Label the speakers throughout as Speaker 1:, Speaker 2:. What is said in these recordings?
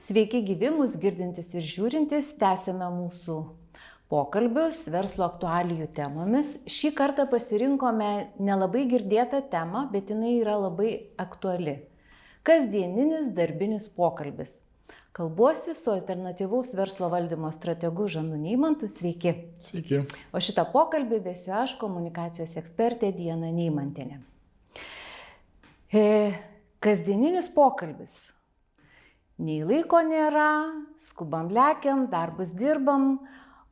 Speaker 1: Sveiki gyvi, mus girdintis ir žiūrintis, tęsime mūsų pokalbius verslo aktualijų temomis. Šį kartą pasirinkome nelabai girdėtą temą, bet jinai yra labai aktuali. Kasdieninis darbinis pokalbis. Kalbuosi su alternatyvaus verslo valdymo strategu Žanu Neimantu. Sveiki.
Speaker 2: Sveiki.
Speaker 1: O šitą pokalbį vesiu aš, komunikacijos ekspertė Diana Neimantienė. Kasdieninis pokalbis. Nei laiko nėra, skubam lekiam, darbus dirbam.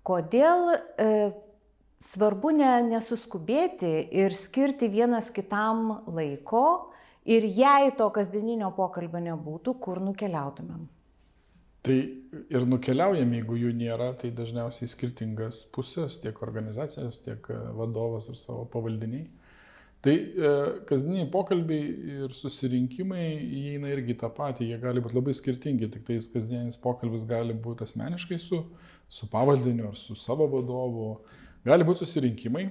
Speaker 1: Kodėl svarbu nesuskubėti ir skirti vienas kitam laiko ir jei to kasdieninio pokalbio nebūtų, kur nukeliautumėm?
Speaker 2: Tai ir nukeliaujam, jeigu jų nėra, tai dažniausiai skirtingas pusės, tiek organizacijas, tiek vadovas ir savo pavaldiniai. Tai kasdieniai pokalbiai ir susirinkimai įeina irgi tą patį, jie gali būti labai skirtingi, tik tais kasdienis pokalbis gali būti asmeniškai su pavaldiniu ar su savo vadovu, gali būti susirinkimai.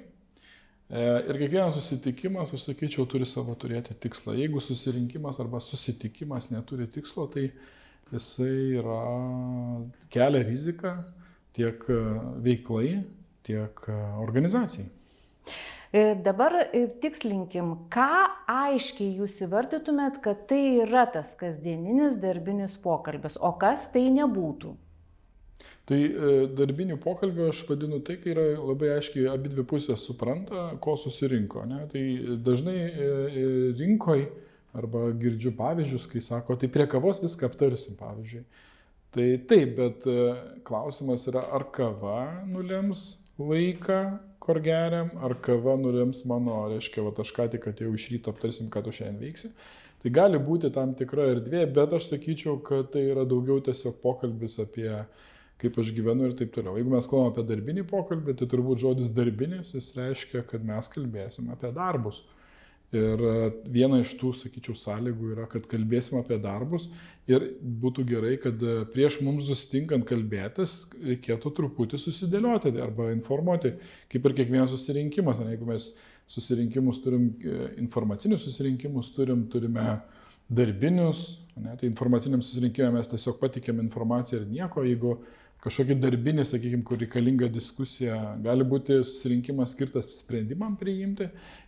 Speaker 2: Ir kiekvienas susitikimas, aš sakyčiau, turi savo turėti tikslą. Jeigu susirinkimas arba susitikimas neturi tikslo, tai jisai kelia riziką tiek veiklai, tiek organizacijai.
Speaker 1: Dabar tikslinkim, ką aiškiai jūs įvardytumėt, kad tai yra tas kasdieninis darbinis pokalbis, o kas tai nebūtų?
Speaker 2: Tai darbinių pokalbių aš vadinu tai, kai yra labai aiškiai abi dvi pusės supranta, ko susirinko. Ne? Tai dažnai rinkoj arba girdžiu pavyzdžius, kai sako, tai prie kavos viską aptarsim, pavyzdžiui. Tai taip, bet klausimas yra, ar kava nulems laiką, kur geriam, ar kava nulems mano, reiškia, aš ką tik atėjau iš ryto, aptarsim, ką tu šiandien veiksi. Tai gali būti tam tikra erdvė, bet aš sakyčiau, kad tai yra daugiau tiesiog pokalbis apie kaip aš gyvenu ir taip toliau. Jeigu mes kalbame apie darbinį pokalbį, tai turbūt žodis darbinis, jis reiškia, kad mes kalbėsim apie darbus. Ir viena iš tų, sakyčiau, sąlygų yra, kad kalbėsim apie darbus ir būtų gerai, kad prieš mums susitinkant kalbėtis reikėtų truputį susidėlioti arba informuoti, kaip ir kiekvienas susirinkimas. Jeigu mes susirinkimus turim, informacinius susirinkimus turime darbinius, tai informaciniam susirinkimui mes tiesiog patikėm informaciją ir nieko. Jeigu kažkokį darbinį, sakykime, kur reikalinga diskusija, gali būti susirinkimas skirtas sprendimam priimti.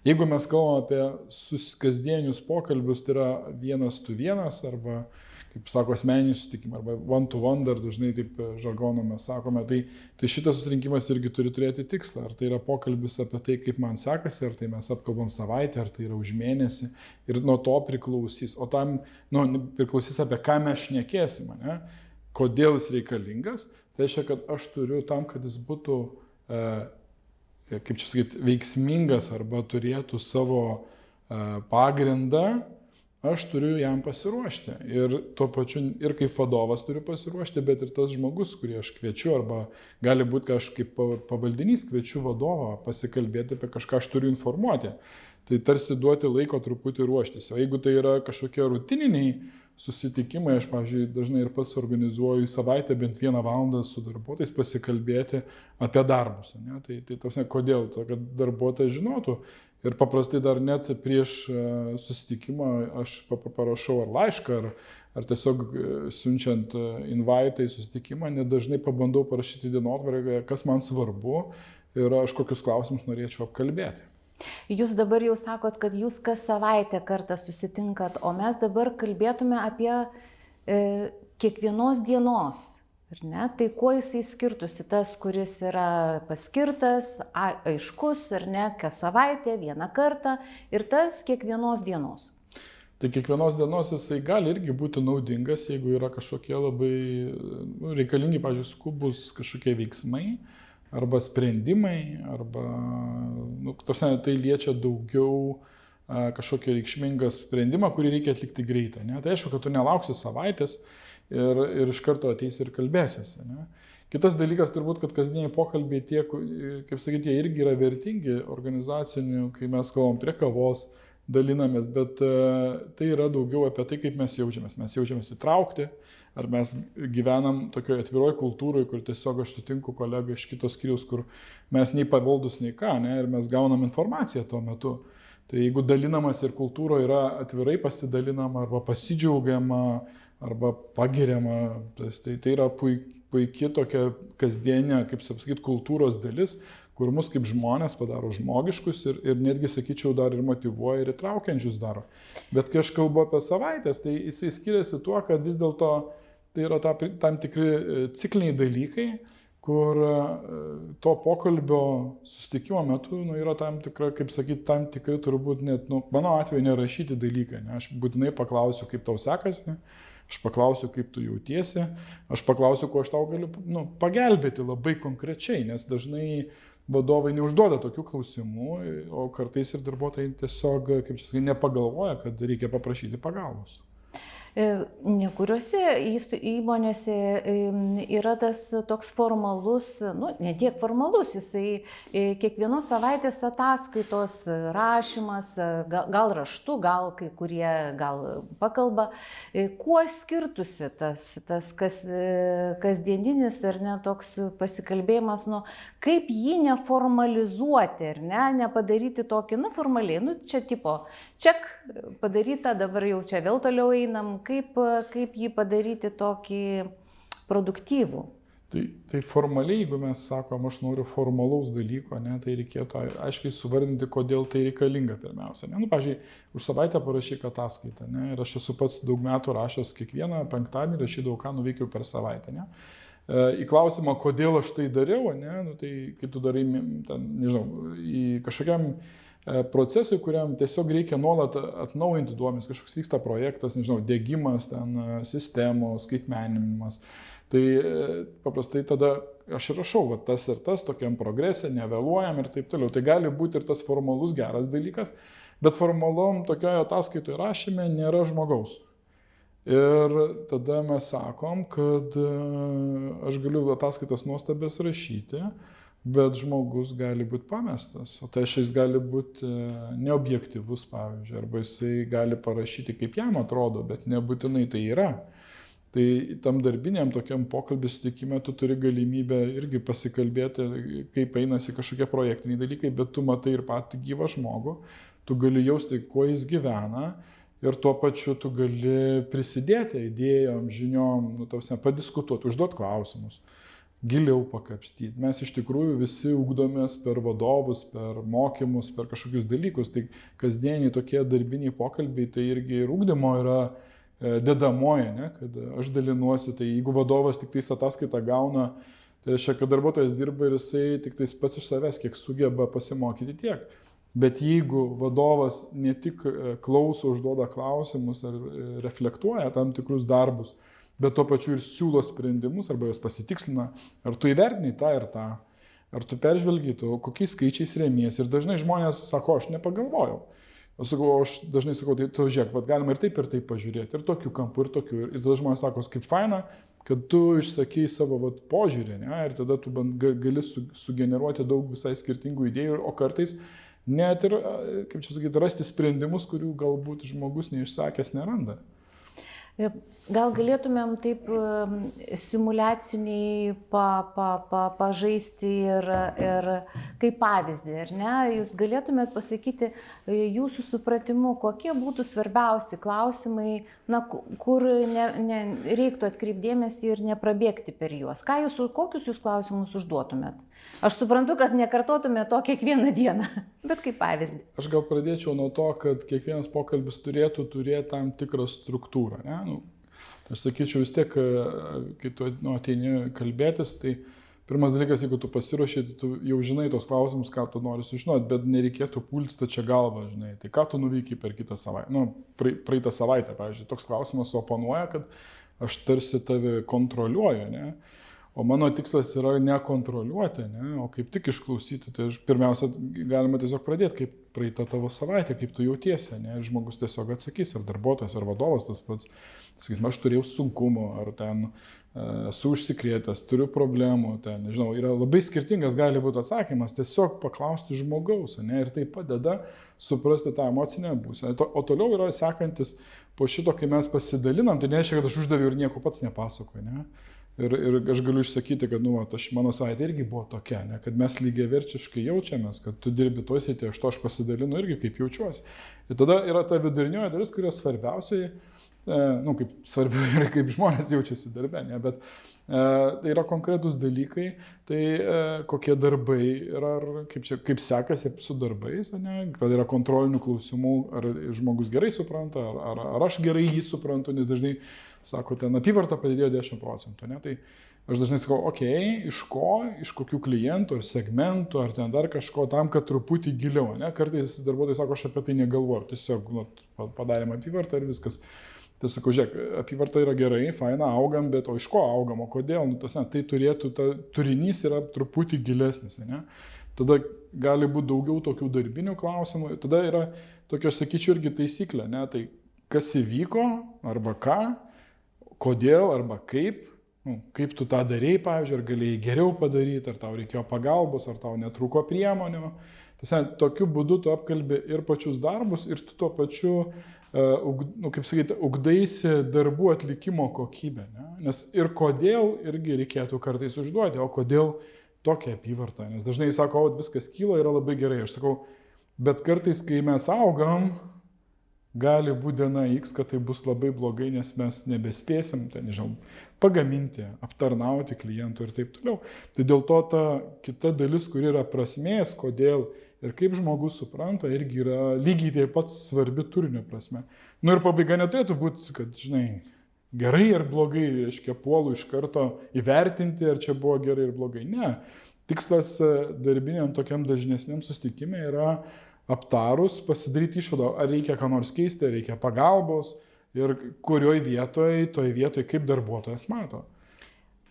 Speaker 2: Jeigu mes kalbame apie kasdienius pokalbius, tai yra vienas tu vienas arba, kaip sako, asmeninį susitikimą arba one to one, dar dažnai taip žargonu mes sakome, tai šitas susirinkimas irgi turi turėti tikslą. Ar tai yra pokalbis apie tai, kaip man sekasi, ar tai mes apkalbam savaitę, ar tai yra už mėnesį. Ir nuo to priklausys. O tam priklausys apie ką mes šnekėsim, ne? Kodėl jis reikalingas. Tai reiškia, kad aš turiu tam, kad jis būtų, kaip čia sakyti, veiksmingas arba turėtų savo pagrindą, aš turiu jam pasiruošti. Ir tuo pačiu ir kaip vadovas turiu pasiruošti, bet ir tas žmogus, kurį aš kviečiu, arba gali būti, kad aš kaip pavaldinys kviečiu vadovą pasikalbėti apie kažką, aš turiu informuoti. Tai tarsi duoti laiko truputį ruoštis. O jeigu tai yra kažkokie rutininiai susitikimai, aš, pavyzdžiui, dažnai ir pats organizuoju į savaitę bent 1 valandą su darbuotojais pasikalbėti apie darbus. Ne? Tai kodėl? To, kad darbuotojas žinotų. Ir paprastai dar net prieš susitikimą aš parašau ar laišką, ar tiesiog siunčiant invitą į susitikimą, nedažnai pabandau parašyti dienotvarkę, kas man svarbu ir aš kokius klausimus norėčiau apkalbėti.
Speaker 1: Jūs dabar jau sakot, kad jūs kas savaitę kartą susitinkat, o mes dabar kalbėtume apie kiekvienos dienos, ar ne? Tai kuo jisai skirtųsi, tas, kuris yra paskirtas, aiškus, ar ne, kas savaitę, vieną kartą, ir tas kiekvienos dienos.
Speaker 2: Tai kiekvienos dienos jisai gali irgi būti naudingas, jeigu yra kažkokie labai reikalingi, pavyzdžiui, skubus kažkokie veiksmai, arba sprendimai, arba tai liečia daugiau kažkokį reikšmingą sprendimą, kurį reikia atlikti greitai. Ne? Tai aišku, kad tu nelauksi savaitės ir iš karto ateisi ir kalbėsiesi. Ne? Kitas dalykas turbūt, kad kasdieniai pokalbiai tie, kaip sakyti, jie irgi yra vertingi organizacinių, kai mes kalbam prie kavos, dalinamės, bet tai yra daugiau apie tai, kaip mes jaučiamės. Mes jaučiamės įtraukti, ar mes gyvenam tokioje atviroje kultūroje, kur tiesiog aš sutinku kolegą iš kitos skyriaus, kur mes nei pavaldus, nei ką, ne, ir mes gaunam informaciją tuo metu. Tai jeigu dalinamas ir kultūroje yra atvirai pasidalinama arba pasidžiaugiama, arba pagiriama. Tai yra puikiai tokia kasdienė, kaip sakyti, kultūros dalis, kur mus kaip žmonės padaro žmogiškus ir netgi, sakyčiau, dar ir motyvuoja ir įtraukiančius daro. Bet kai aš kalbu apie savaitės, tai jisai skiriasi tuo, kad vis dėlto tai yra tam tikri cikliniai dalykai, kur to pokalbio susitikimo metu yra tam tikra, kaip sakyti, tam tikri turbūt net, mano atveju nerašyti dalykai. Ne? Aš būtinai paklausiu, kaip tau sekasi, aš paklausiu, kaip tu jautiesi, aš paklausiu, kuo aš tau galiu pagelbėti labai konkrečiai, nes dažnai vadovai neužduoda tokių klausimų, o kartais ir darbuotojai tiesiog, kaip čia sakai, nepagalvoja, kad reikia paprašyti pagalbos.
Speaker 1: Nekuriuose įmonėse yra tas toks formalus, ne tiek formalus, jisai kiekvienos savaitės ataskaitos rašymas, gal raštu, gal kai kurie gal pakalba. Kuo skirtusi tas kasdieninis ar ne toks pasikalbėjimas, kaip jį neformalizuoti, ar ne, nepadaryti tokį, formaliai, čia tipo, ček padaryta, dabar jau čia vėl toliau einam. Kaip jį padaryti tokį produktyvų?
Speaker 2: Tai formaliai, jeigu mes sakom, aš noriu formalaus dalyko, ne, tai reikėtų aiškiai suvardinti, kodėl tai reikalinga pirmiausia. Ne? Pavyzdžiui, už savaitę parašyk ataskaitą. Ne? Ir aš esu pats daug metų rašęs, kiekvieną penktadienį rašydavau, ką nuveikiau per savaitę. Ne? Į klausimą, kodėl aš tai dariau, ne? Tai kai tu darai, nežinau, į kažkokiam procesui, kuriam tiesiog reikia nuolat atnaujinti duomenis, kažkoks vyksta projektas, nežinau, diegimas, sistemos, skaitmeninimas. Tai paprastai tada aš rašau, tas ir tas, tokiam progrese, nevėluojam ir taip toliau. Tai gali būti ir tas formalus geras dalykas, bet formalom tokioje ataskaitoje rašyme nėra žmogaus. Ir tada mes sakom, kad aš galiu ataskaitas nuostabės rašyti, bet žmogus gali būti pamestas, o tai jis gali būti neobjektyvus, pavyzdžiui, arba jisai gali parašyti, kaip jam atrodo, bet nebūtinai tai yra. Tai tam darbiniam tokiam pokalbį sutikime tu turi galimybę irgi pasikalbėti, kaip einasi kažkokie projektiniai dalykai, bet tu matai ir patį gyvą žmogų, tu gali jausti, kuo jis gyvena ir tuo pačiu tu gali prisidėti idėjom, žiniom, padiskutuoti, užduoti klausimus. Giliau pakapstyti. Mes iš tikrųjų visi ugdomės per vadovus, per mokymus, per kažkokius dalykus. Tai kasdieniai tokie darbiniai pokalbiai, tai irgi ir ugdymo yra dedamoji, ne? Kad aš dalinuosi, tai jeigu vadovas tik tais ataskaitą gauna, tai reiškia, kad darbuotojas dirba ir jisai tik tais pats iš savęs, kiek sugeba pasimokyti tiek. Bet jeigu vadovas ne tik klauso, užduoda klausimus ar reflektuoja tam tikrus darbus, bet tuo pačiu ir siūlo sprendimus, arba jos pasitikslina, ar tu įvertini tą ir tą, ar tu peržvelgi, kokiais skaičiais remiesi. Ir dažnai žmonės sako, aš nepagalvojau. Aš dažnai sakau, tai tu žiūrėk, galima ir taip pažiūrėti, ir tokiu kampu, ir tokiu. Ir tada žmonės sako, kaip faina, kad tu išsakei savo požiūrį, ne? Ir tada tu gali sugeneruoti daug visai skirtingų idėjų, o kartais net ir, kaip čia sakyti, rasti sprendimus, kurių galbūt žmogus neišsakęs neranda.
Speaker 1: Gal galėtumėm taip simuliaciniai pažaisti ir kaip pavyzdį, ar ne? Jūs galėtumėt pasakyti jūsų supratimu, kokie būtų svarbiausi klausimai, kur reiktų atkreipdėmėsi ir neprabėgti per juos. Kokius jūs klausimus užduotumėt? Aš suprantu, kad nekartotumėt to kiekvieną dieną, bet kaip pavyzdį.
Speaker 2: Aš gal pradėčiau nuo to, kad kiekvienas pokalbis turėtų turėti tam tikrą struktūrą. Ne? Tai aš sakyčiau vis tiek, kai tu ateini kalbėtis, tai pirmas dalykas, jeigu tu pasiruoši, tai tu jau žinai tos klausimus, ką tu nori sužinoti, bet nereikėtų pulti stačia galva, žinai. Tai ką tu nuveikai per kitą savaitę? Praeitą savaitę, pavyzdžiui, toks klausimas suoponuoja, kad aš tarsi tave kontroliuoju, ne? O mano tikslas yra nekontroliuoti, ne? O kaip tik išklausyti. Tai pirmiausia, galima tiesiog pradėti, kaip praeitą tavo savaitę, kaip tu jautiesi, ne? Ir žmogus tiesiog atsakys, ar darbuotojas, ar vadovas tas pats. Sakys, aš turėjau sunkumų, ar ten esu užsikrėtęs, turiu problemų, ten, nežinau, yra labai skirtingas gali būti atsakymas, tiesiog paklausti žmogaus, ne? Ir tai padeda suprasti tą emocinę būseną. O toliau yra sekantis po šito, kai mes pasidalinam, tai nereiškia, kad aš uždaviau ir nieko pats nepasakoju, ne? Ir aš galiu išsakyti, kad mano savaitė irgi buvo tokia, ne? Kad mes lygiaverčiškai jaučiamės, kad tu dirbi toj srityje, aš pasidalinu irgi kaip jaučiuosi. Ir tada yra ta vidurinioji dalis, kurios svarbiausiai, kaip svarbiau yra, kaip žmonės jaučiasi darbe, ne, bet tai yra konkretūs dalykai, tai kokie darbai yra, kaip sekasi su darbais, ne, tada yra kontrolinių klausimų, ar žmogus gerai supranta, ar aš gerai jį suprantu, nes dažnai, sako, ten apyvarta padidėjo 10%, ne, tai aš dažnai sakau, iš ko, iš kokių klientų ar segmentų, ar ten dar kažko, tam, kad truputį giliau, ne, kartais darbuotojai sako, aš apie tai negalvoju, tiesiog padarėm apyvartą ir viskas. Tai sakau, žiūrėk, apyvarta yra gerai, faina, augam, bet o iš ko augam, o kodėl, tai turėtų, turinys yra truputį gilesnis, ne? Tada gali būti daugiau tokių darbinių klausimų, tada yra tokios, sakyčiau, irgi taisyklė, ne? Tai kas įvyko, arba ką, kodėl, arba kaip tu tą darėjai, pavyzdžiui, ar galėjai geriau padaryti, ar tau reikėjo pagalbos, ar tau netrūko priemonių. Tokiu būdu tu apkalbi ir pačius darbus, ir tu tuo pačiu ugdaisi darbų atlikimo kokybę. Ne? Nes ir kodėl irgi reikėtų kartais užduoti, o kodėl tokia apyvarta. Nes dažnai sako, viskas kyla, yra labai gerai. Aš sakau, bet kartais, kai mes augam, gali būti diena X, kad tai bus labai blogai, nes mes nebespėsim, pagaminti, aptarnauti klientų ir taip toliau. Tai dėl to ta kita dalis, kuri yra prasmės, kodėl ir kaip žmogus supranta, irgi yra lygiai taip pat svarbi turinio prasme. Ir pabaiga neturėtų būti, kad, gerai ar blogai, reiškia, puolu iš karto įvertinti, ar čia buvo gerai ir blogai. Ne. Tikslas darbiniam tokiam dažnesniam susitikime yra aptarus, pasidaryti išvadą, ar reikia ką nors keisti, ar reikia pagalbos ir toj vietoje kaip darbuotojas mato.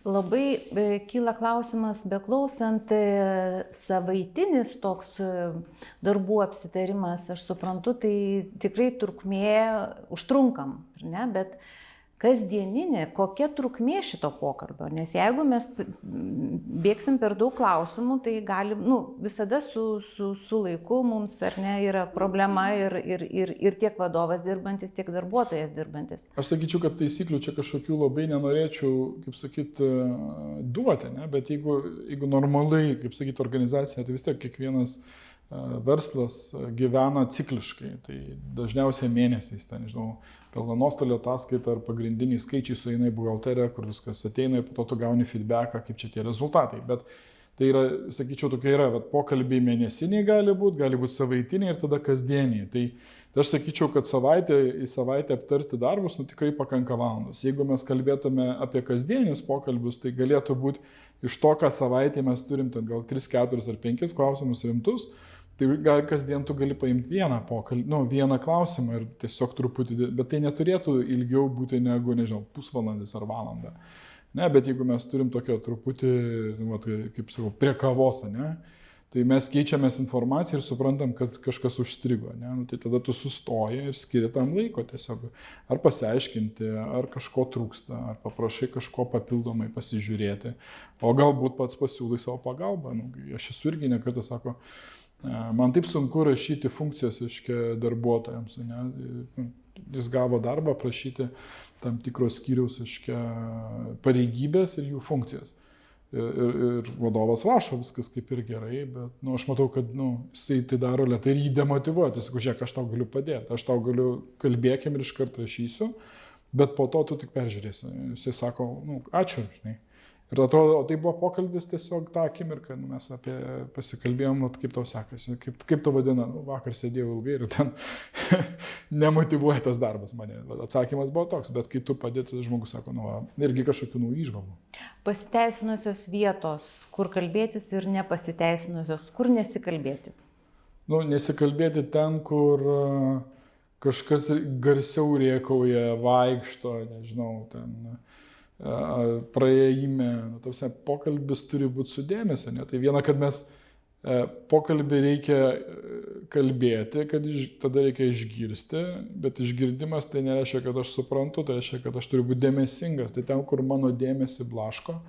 Speaker 1: Labai kyla klausimas, beklausant, savaitinis toks darbų apsitarimas, aš suprantu, tai tikrai trukmė užtrunkam, ne? Bet kasdieninė, kokia trukmė šito pokalbio, nes jeigu mes bėgsim per daug klausimų, tai gali, visada su laiku mums, ar ne, yra problema ir tiek vadovas dirbantis, tiek darbuotojas dirbantis.
Speaker 2: Aš sakyčiau, kad taisyklių čia kažkokių labai nenorėčiau, kaip sakyt, duoti, ne? Bet jeigu normaliai, kaip sakyt, organizacija, tai vis tiek kiekvienas verslas gyvena cikliškai, tai dažniausiai mėnesiais, pelno nuostolio ataskaita ar pagrindiniai skaičiai sueina į buhalteriją, kur viskas ateina ir po to tu gauni feedbacką, kaip čia tie rezultatai. Bet tai yra, sakyčiau, tokie yra, pokalbiai mėnesiniai gali būti savaitiniai ir tada kasdieniai. Tai aš sakyčiau, kad į savaitę aptarti darbus, tikrai pakanka valandos. Jeigu mes kalbėtume apie kasdienius pokalbius, tai galėtų būti iš to, ką savaitę mes turim, ten gal 3, 4 ar 5 klausimus rimtus, tai kasdien tu gali paimti vieną klausimą ir tiesiog truputį, bet tai neturėtų ilgiau būti negu, pusvalandis ar valanda. Ne, bet jeigu mes turim tokio truputį, kaip sakau, prie kavos, ne, tai mes keičiamės informaciją ir suprantam, kad kažkas užstrigo. Ne, tai tada tu sustoji ir skiri tam laiko tiesiog. Ar pasiaiškinti, ar kažko trūksta, ar paprašai kažko papildomai pasižiūrėti, o galbūt pats pasiūlai savo pagalbą. Aš esu irgi nekartą sako, man taip sunku rašyti funkcijas darbuotojams. Ne? Jis gavo darbą prašyti tam tikros skyriaus pareigybės ir jų funkcijas. Ir vadovas rašo viskas kaip ir gerai, bet aš matau, kad jisai tai daro lėtai ir jį demotyvuoja. Tai sakau, žiūrėk, aš tau galiu padėti, aš tau galiu kalbėkim ir iš karto rašysiu, bet po to tu tik peržiūrėsi. Jisai sako, ačiū, žinai. Ir atrodo, o tai buvo pokalbis tiesiog tą akimirką, mes apie pasikalbėjom, kaip tau sekasi, kaip tavo diena, vakar sėdėjau ilgai ir ten nemotyvuoja tas darbas mane. Atsakymas buvo toks, bet kai tu padėti, žmogus sako, irgi kažkokių įžvalgų.
Speaker 1: Pasiteisinusios vietos, kur kalbėtis ir nepasiteisinusios, kur nesikalbėti?
Speaker 2: Nesikalbėti ten, kur kažkas garsiau rėkauja, vaikšto, nežinau, ten praėjime, pokalbis turi būti su dėmesio. Ne? Tai viena, kad mes pokalbį reikia kalbėti, kad tada reikia išgirsti, bet išgirdimas tai nereiškia, kad aš suprantu, tai reiškia, kad aš turiu būti dėmesingas. Tai ten, kur mano dėmesį blaško,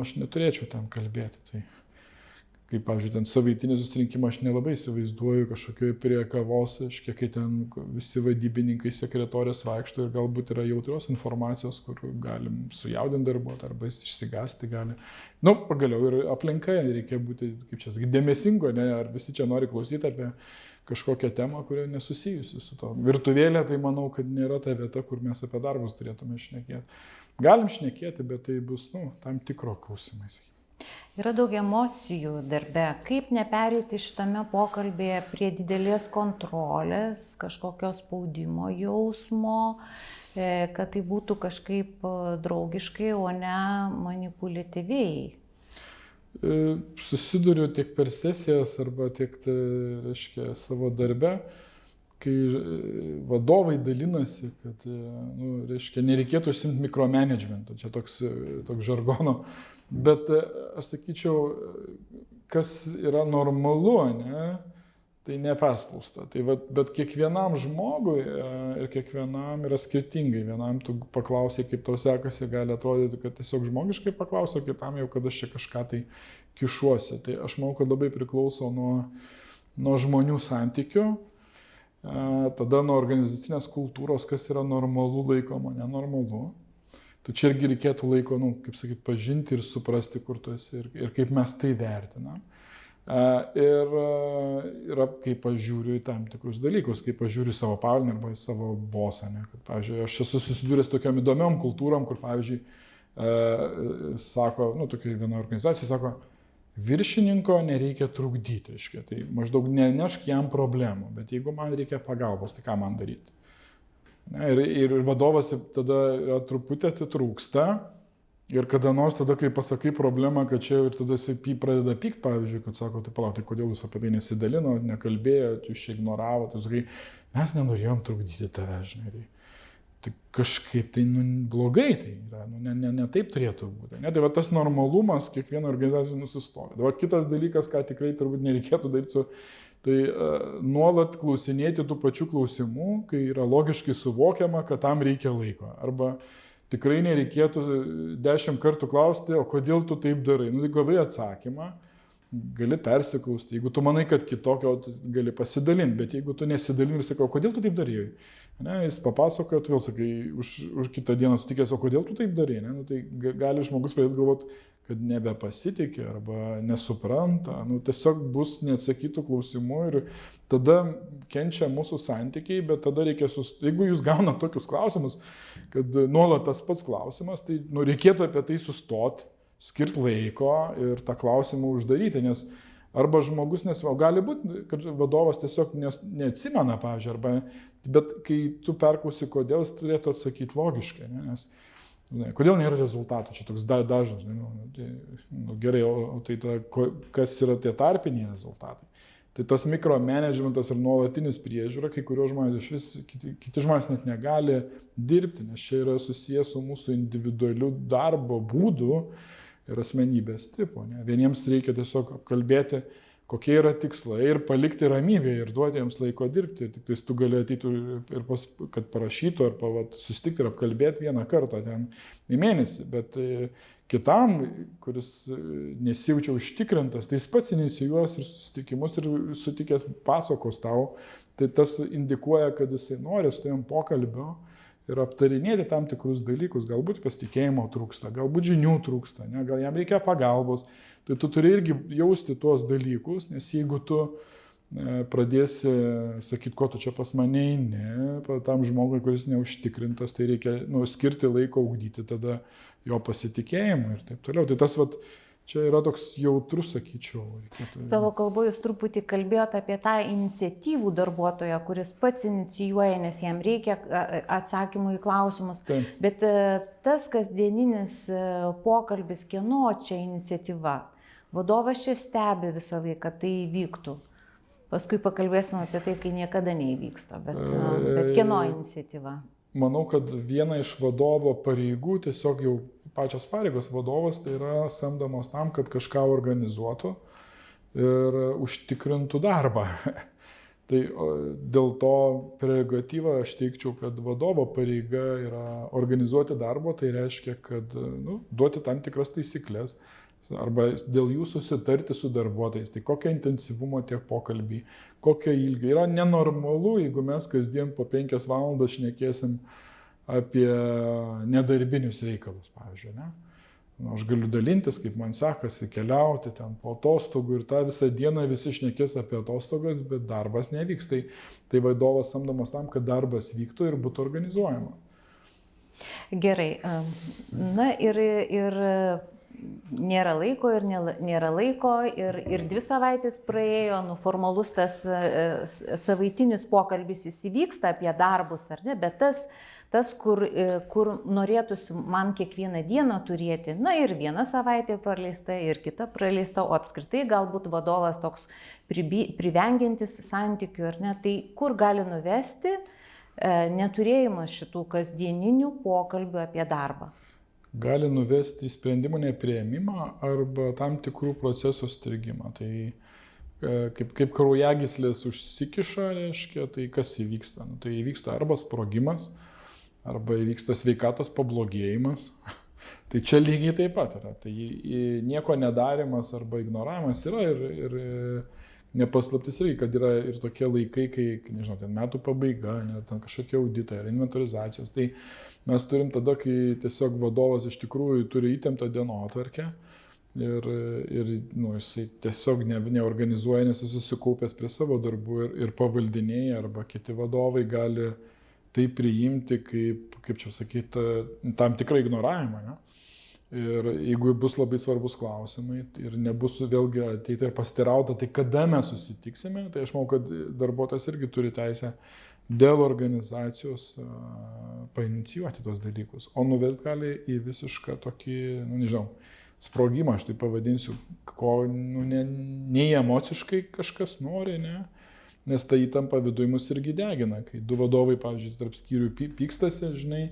Speaker 2: aš neturėčiau ten kalbėti. Tai kaip, pavyzdžiui, ten savaitinį susirinkimą aš nelabai įsivaizduoju kažkokioje prie kavos, kai ten visi vadybininkai, sekretorės vaikšto ir galbūt yra jautrios informacijos, kur galim sujaudinti darbuotoją arba jis išsigąsti gali. Pagaliau ir aplinka reikia būti, kaip čia, dėmesingo, ne, ar visi čia nori klausyti apie kažkokią temą, kuri nesusijusi su to. Virtuvėlė, tai manau, kad nėra ta vieta, kur mes apie darbus turėtume šnekėti. Galim šnekėti, bet tai bus, tam tikro klausimai.
Speaker 1: Yra daug emocijų darbe. Kaip nepereiti šitame pokalbėje prie didelės kontrolės, kažkokio spaudimo jausmo, kad tai būtų kažkaip draugiškai, o ne manipuliatyviai?
Speaker 2: Susiduriu tiek per sesijas arba tiek, reiškia, savo darbe, kai vadovai dalinasi, kad, reiškia, nereikėtų užsimti mikromanagementu, čia toks žargono, bet aš sakyčiau, kas yra normalu, ne, tai neperspausta. Tai, bet kiekvienam žmogui ir kiekvienam yra skirtingai. Vienam tu paklausai, kaip tau sekasi, gali atrodyti, kad tiesiog žmogiškai paklauso, kitam jau, kad aš čia kažką tai kišuosi. Tai aš manau, kad labai priklauso nuo žmonių santykių, tada nuo organizacinės kultūros, kas yra normalu laikoma, nenormalu. Tai čia irgi reikėtų laiko, kaip sakyt, pažinti ir suprasti, kur tu esi ir kaip mes tai vertinam. Ir kaip aš žiūriu į tam tikrus dalykus, kaip aš žiūriu į savo pavalinį arba į savo bosą. Ne? Kad, pavyzdžiui, aš esu susidūręs tokiam įdomiom kultūrom, kur, pavyzdžiui, sako, tokia viena organizacija sako, viršininko nereikia trukdyti, reiškia, tai maždaug nenešk jam problemų, bet jeigu man reikia pagalbos, tai ką man daryti? Ne? Ir vadovas tada yra truputį atitrūksta. Ir kada nors tada, kai pasakai problemą, kad čia ir tada jis pradeda pykt, pavyzdžiui, kad sako, tai palauk, tai kodėl jūs apie tai nesidalino, nekalbėjot, jūs čia ignoravot, jūs sakai, mes nenorėjom trukdyti tave, žinai. Tai kažkaip tai blogai tai yra, ne taip turėtų būti. Ne? Tai va tas normalumas kiekvieno organizacijų nusistovi. Dabar kitas dalykas, ką tikrai turbūt nereikėtų daryti, tai nuolat klausinėti tų pačių klausimų, kai yra logiškai suvokiama, kad tam reikia laiko. Arba tikrai nereikėtų 10 kartų klausti, o kodėl tu taip darai. Tai gavai atsakymą, gali persiklausti. Jeigu tu manai, kad kitokio, gali pasidalinti, bet jeigu tu nesidalini ir sakai, o kodėl tu taip darai? Ne, jis papasakojo, tu vėl sakai, už kitą dieną sutikęs, o kodėl tu taip darai? Ne? Tai gali žmogus pradėti galvoti, kad nebepasitikė arba nesupranta. Tiesiog bus neatsakytų klausimų ir tada kenčia mūsų santykiai, bet tada reikia jeigu jūs gaunate tokius klausimus, kad nuolat tas pats klausimas, tai reikėtų apie tai sustoti, skirti laiko ir tą klausimą uždaryti, nes arba žmogus gali būti, kad vadovas tiesiog neatsimena, pavyzdžiui, bet kai tu perklausi, kodėl, jis turėtų atsakyti logiškai, ne? Nes kodėl nėra rezultatų, čia toks dažnas, gerai, o tai kas yra tie tarpiniai rezultatai. Tai tas mikromanagementas ir nuolatinis priežiūra, kai kurios žmonės iš vis, kiti žmonės net negali dirbti, nes čia yra susijęs su mūsų individualiu darbo būdu ir asmenybės tipu. Ne? Vieniems reikia tiesiog apkalbėti, kokie yra tikslai ir palikti ramybę ir duoti jiems laiko dirbti. Tik tais tu gali ateiti ir kad parašytų arba susitikti ir apkalbėti vieną kartą ten į mėnesį. Bet kitam, kuris nesijaučia užtikrintas, tai jis pats inicijuos ir susitikimus ir sutikęs pasakos tau. Tai tas indikuoja, kad jisai nori su tavim pokalbio ir aptarinėti tam tikrus dalykus. Galbūt pasitikėjimo trūksta, galbūt žinių trūksta, ne? Gal jam reikia pagalbos. Tai tu turi irgi jausti tuos dalykus, nes jeigu tu pradėsi sakyti, ko tu čia pas mane eini, tam žmogui, kuris neužtikrintas, tai reikia skirti laiko ugdyti tada jo pasitikėjimą ir taip toliau. Tai tas čia yra toks jautrus, sakyčiau.
Speaker 1: Savo kalboje jūs truputį kalbėjote apie tą iniciatyvų darbuotoją, kuris pats inicijuoja, nes jam reikia atsakymų į klausimus. Taip. Bet tas kasdieninis pokalbis, kieno čia iniciatyva? Vadovas čia stebi visą laiką, kad tai įvyktų. Paskui pakalbėsime apie tai, kai niekada neįvyksta, bet kieno iniciatyva?
Speaker 2: Manau, kad viena iš vadovo pareigų, tiesiog jau pačios pareigos vadovas, tai yra samdomas tam, kad kažką organizuotų ir užtikrintų darbą. Tai dėl to prerogatyvą aš teikčiau, kad vadovo pareiga yra organizuoti darbą, tai reiškia, kad duoti tam tikras taisyklės arba dėl jų susitarti su darbuotojais. Tai kokio intensyvumo tie pokalbiai, kokio ilgio. Yra nenormalu, jeigu mes kasdien po 5 valandas šnekėsim apie nedarbinius reikalus, pavyzdžiui. Ne? Aš galiu dalintis, kaip man sekasi keliauti ten po atostogų ir tą visą dieną visi šnekės apie atostogas, bet darbas nevyks. Tai vadovas samdomas tam, kad darbas vyktų ir būtų organizuojama.
Speaker 1: Gerai. Na ir nėra laiko ir 2 savaitės praėjo, formalus tas savaitinis pokalbis įvyksta apie darbus, ar ne, bet tas kur norėtųsi man kiekvieną dieną turėti, na ir 1 savaitė praleista, ir kita praleista, o apskritai galbūt vadovas toks privengiantis santykių, ar ne, tai kur gali nuvesti neturėjimas šitų kasdieninių pokalbių apie darbą?
Speaker 2: Gali nuvesti į sprendimų nepriėmimą arba tam tikrų procesų strigimą. Tai kaip kraujagyslės užsikiša, reiškia, tai kas įvyksta? Tai įvyksta arba sprogimas, arba įvyksta sveikatos pablogėjimas. Tai čia lygiai taip pat yra. Tai nieko nedarimas arba ignoravimas yra ir nepaslaptis irgi, kad yra ir tokie laikai, kai, nežinau, ten metų pabaiga, ten kažkokie auditai ar inventorizacijos. Tai mes turim tada, kai tiesiog vadovas iš tikrųjų turi įtemptą dienotvarkę ir jisai tiesiog neorganizuoja, nes jis susikaupęs prie savo darbų ir pavaldiniai arba kiti vadovai gali tai priimti kaip čia sakyti, tam tikrą ignoravimą. Ne? Ir jeigu bus labai svarbus klausimai ir nebus vėlgi ateiti ir pasiteirauti, tai kada mes susitiksime, tai aš manau, kad darbuotojas irgi turi teisę dėl organizacijos painicijuoti tos dalykus, o nuvest gali į visišką tokį, nežinau, sprogimą, aš tai pavadinsiu, ko nei emociškai kažkas nori, ne? Nes ta įtampa viduj mus irgi degina, kai 2 vadovai, pavyzdžiui, tarp skyrių pykstasi, žinai,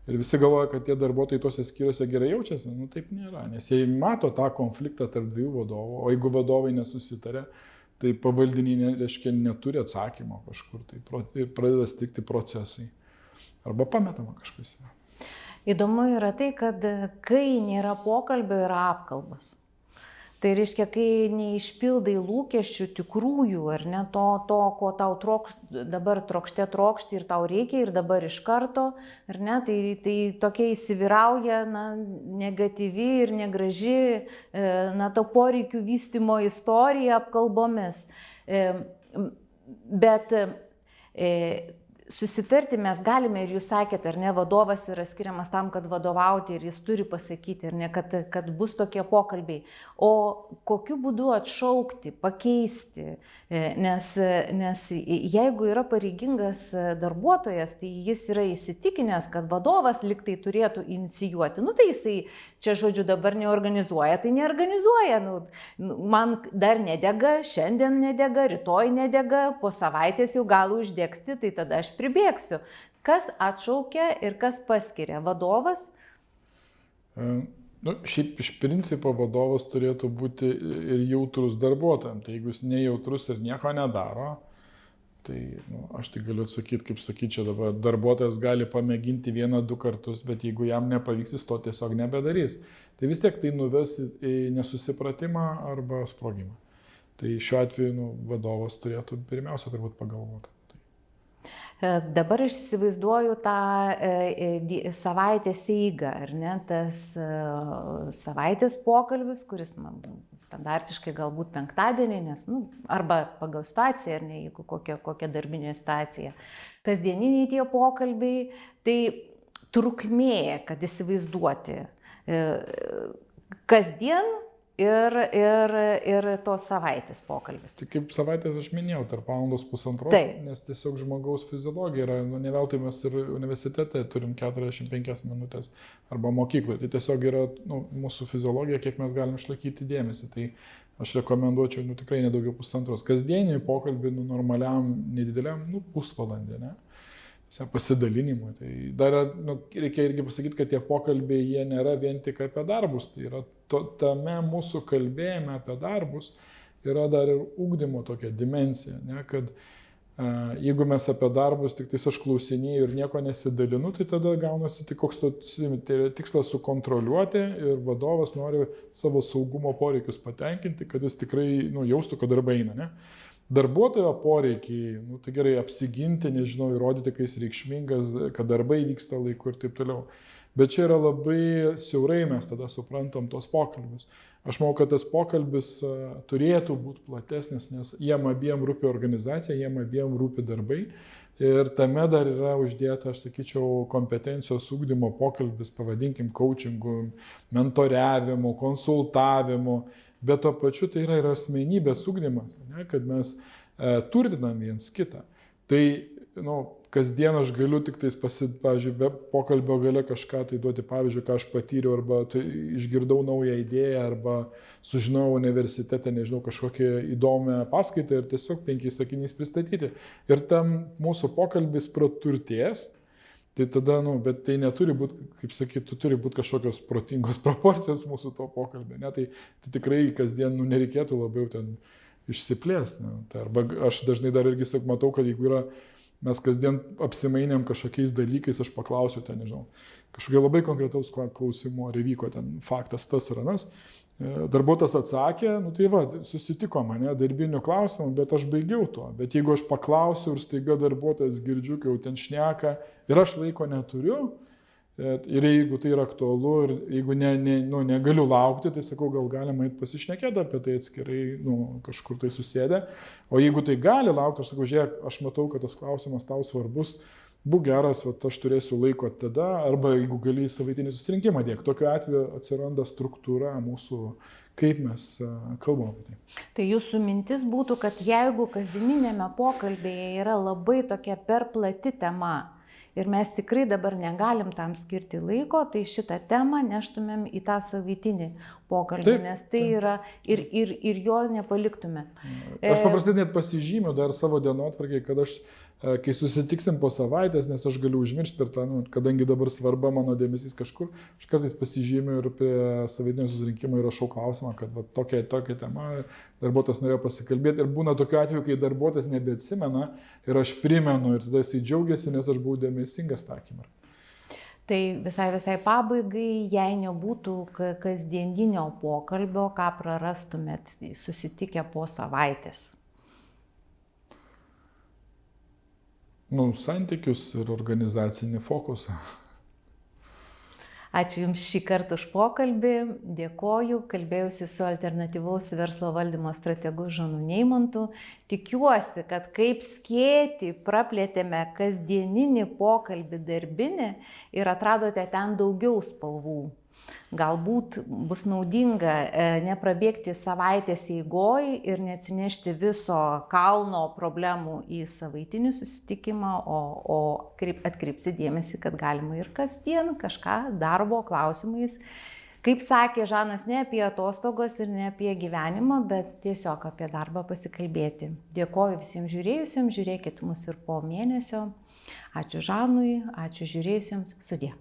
Speaker 2: ir visi galvoja, kad tie darbuotojai tuose skyriuose gerai jaučiasi, taip nėra, nes jie mato tą konfliktą tarp 2 vadovų, o jeigu vadovai nesusitarė, tai pavaldiniai, reiškia, neturi atsakymo kažkur, tai pradeda strigti procesai arba pametama kažkas yra.
Speaker 1: Įdomu yra tai, kad kai nėra pokalbio, yra apkalbos. Tai reiškia, kai neišpildai lūkesčių tikrųjų, ar ne, to, ko tau dabar trokšti ir tau reikia ir dabar iš karto, ar ne, tai tokia įsivyrauja negatyvi ir negraži to poreikių vystymo istorija apkalbomis. Bet susitarti mes galime ir jūs sakėte, ar ne, vadovas yra skiriamas tam, kad vadovauti ir jis turi pasakyti, ar ne, kad bus tokie pokalbiai. O kokiu būdu atšaukti, pakeisti, nes jeigu yra pareigingas darbuotojas, tai jis yra įsitikinęs, kad vadovas liktai turėtų inicijuoti. Tai jisai čia, žodžiu, dabar neorganizuoja, tai neorganizuoja. Man dar nedega, šiandien nedega, rytoj nedega, po savaitės jau gal uždegsti, tai tada aš pribėgsiu. Kas atšaukia ir kas paskiria? Vadovas?
Speaker 2: Šiaip iš principo vadovas turėtų būti ir jautrus darbuotojams. Tai jeigu jis nejautrus ir nieko nedaro, tai aš tai galiu atsakyti, kaip sakyti, čia dabar darbuotojas gali pamėginti 1-2 kartus, bet jeigu jam nepavyks, jis to tiesiog nebedarys. Tai vis tiek tai nuves į nesusipratimą arba sprogimą. Tai šiuo atveju vadovas turėtų pirmiausia turbūt pagalvoti.
Speaker 1: Dabar aš įsivaizduoju tą savaitės eigą, ar ne, tas savaitės pokalbis, kuris man standartiškai galbūt penktadienį, nes, arba pagal situaciją, ar ne, jeigu kokia darbinė situacija. Kasdieniniai tie pokalbiai, tai trukmė, kad įsivaizduoti kasdien ir tos savaitės pokalbis.
Speaker 2: Tai kaip savaitės aš minėjau, tarp 1,5 valandos, nes tiesiog žmogaus fiziologija yra, ne veltui mes ir universitete turim 45 minutės arba mokykloje. Tai tiesiog yra mūsų fiziologija, kiek mes galim išlaikyti dėmesį. Tai aš rekomenduočiau tikrai nedaugiau 1,5. Kasdienį pokalbį normaliam, nedideliam, pusvalandį, ne? Pasidalinimui. Tai dar reikia irgi pasakyti, kad tie pokalbiai jie nėra vien tik apie darbus, tai yra tame mūsų kalbėjime apie darbus yra dar ir ugdymo tokia dimensija, ne? Kad jeigu mes apie darbus tik tais aš klausinėjau ir nieko nesidalinu, tai tada gaunasi tik koks tikslas sukontroliuoti ir vadovas nori savo saugumo poreikius patenkinti, kad jis tikrai jaustų, kad darbai eina, ne? Darbuotojo poreikiai, tai gerai apsiginti, nežinau, įrodyti, kai jis reikšmingas, kad darbai vyksta laiku ir taip toliau. Bet čia yra labai siaurai mes tada suprantam tos pokalbius. Aš manau, kad tas pokalbis turėtų būti platesnis, nes jiem abiem rūpi organizacija, jiem abiem rūpi darbai. Ir tame dar yra uždėta, aš sakyčiau, kompetencijos ugdymo pokalbis, pavadinkim, coachingu, mentoriavimu, konsultavimu, bet tuo pačiu tai yra ir asmenybės ugdymas, ne, kad mes turtinam viens kitą. Tai, kasdien aš galiu tik tais, pavyzdžiui, be pokalbio gale kažką tai duoti, pavyzdžiui, ką aš patyriau, arba išgirdau naują idėją, arba sužinojau universitete, nežinau, kažkokią įdomią paskaitą ir tiesiog 5 sakiniais pristatyti. Ir tam mūsų pokalbis praturtės, tai tada, bet tai neturi būti, kaip sakyti, turi būti kažkokios protingos proporcijos mūsų to pokalbio. Ne? Tai tikrai kasdien nereikėtų labiau ten išsiplėsti. Tai arba aš dažnai dar irgi matau, kad jeigu yra mes kasdien apsimainėm kažkokiais dalykais, aš paklausiu ten, nežinau, kažkokio labai konkretaus klausimo, ar įvyko ten faktas tas ar anas. Darbuotojas atsakė, tai susitiko mane darbinių klausimų, bet aš baigiau tuo. Bet jeigu aš paklausiu ir staiga darbuotojas girdžiu, kai jau ten šneka ir aš laiko neturiu, ir jeigu tai yra aktualu ir jeigu negaliu laukti, tai sakau, gal galima pasišnekėti apie tai atskirai, kažkur tai susėdę. O jeigu tai gali laukti, aš sakau, žiūrėk, aš matau, kad tas klausimas tau svarbus, būk geras, aš turėsiu laiko tada, arba jeigu gali į savaitinį susirinkimą dėk. Tokiu atveju atsiranda struktūra mūsų, kaip mes kalbam apie tai.
Speaker 1: Tai jūsų mintis būtų, kad jeigu kasdieninėme pokalbėje yra labai tokia per plati tema, ir mes tikrai dabar negalim tam skirti laiko, tai šitą temą neštumėm į tą savaitinį pokalbį, taip, nes tai yra ir jo nepaliktume.
Speaker 2: Aš paprastai net pasižymiu dar savo dienotvarkėje, kad aš, kai susitiksim po savaitės, nes aš galiu užmiršti per tą, kadangi dabar svarba mano dėmesys kažkur, aš kartais pasižymiu ir prie savaitinio susirinkimo įrašau klausimą, kad tokia tema, darbuotojas norėjo pasikalbėti. Ir būna tokiu atveju, kai darbuotojas nebeatsimena ir aš primenu ir tada jisai džiaugiasi, nes aš buvau dėmesingas tą akimirką.
Speaker 1: Tai visai pabaigai, jei nebūtų kasdieninio pokalbio, ką prarastumėt susitikę po savaitės?
Speaker 2: Santykius ir organizacinį fokusą.
Speaker 1: Ačiū Jums šį kartą už pokalbį, dėkoju, kalbėjausi su alternatyvaus verslo valdymo strategu Žanu Neimantu. Tikiuosi, kad kaip skėtį praplėtėme kasdieninį pokalbį darbinį ir atradote ten daugiau spalvų. Galbūt bus naudinga neprabėgti savaitės eigoj ir neatsinešti viso kalno problemų į savaitinį susitikimą, o atkreipti dėmesį, kad galima ir kasdien kažką darbo klausimais. Kaip sakė Žanas, ne apie atostogos ir ne apie gyvenimą, bet tiesiog apie darbą pasikalbėti. Dėkoju visiems žiūrėjusiems, žiūrėkit mus ir po mėnesio. Ačiū Žanui, ačiū žiūrėjusiems, sudie.